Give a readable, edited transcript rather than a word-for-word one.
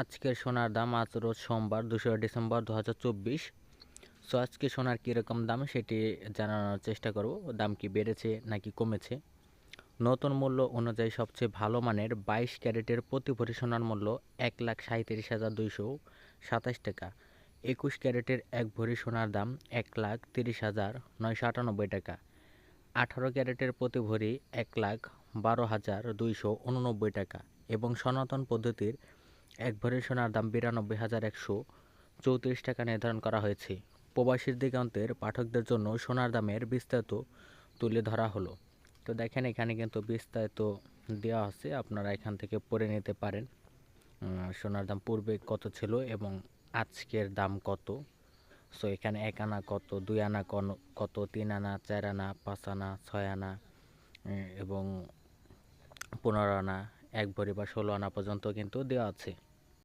আজকের সোনার দাম আজ রোজ সোমবার 2 ডিসেম্বর 2024। সো আজকে সোনার কীরকম দাম সেটি জানানোর চেষ্টা করব। দাম কি বেড়েছে নাকি কমেছে। নতুন মূল্য অনুযায়ী সবচেয়ে ভালো মানের 22 ক্যারেটের প্রতি ভরি সোনার মূল্য 1,37,227 টাকা। 21 ক্যারেটের এক ভরি সোনার দাম 1,30,998 টাকা। 18 ক্যারেটের প্রতি ভরি 1,12,289 টাকা এবং সনাতন পদ্ধতির এক ভরি সোনার দাম 92,134 টাকা নির্ধারণ করা হয়েছে। প্রবাসীর দিগন্তের পাঠকদের জন্য সোনার দামের বিস্তারিত তুলে ধরা হলো। তো দেখেন এখানে কিন্তু বিস্তারিত দেওয়া আছে, আপনারা এখান থেকে পড়ে নিতে পারেন। সোনার দাম পূর্বে কত ছিল এবং আজকের দাম কত। সো এখানে 1 আনা কত, 2 আনা কত, 3 আনা, 4 আনা, 5 আনা, 6 আনা এবং 15 আনা, 1 ভরি বা 16 আনা পর্যন্ত কিন্তু দেওয়া আছে।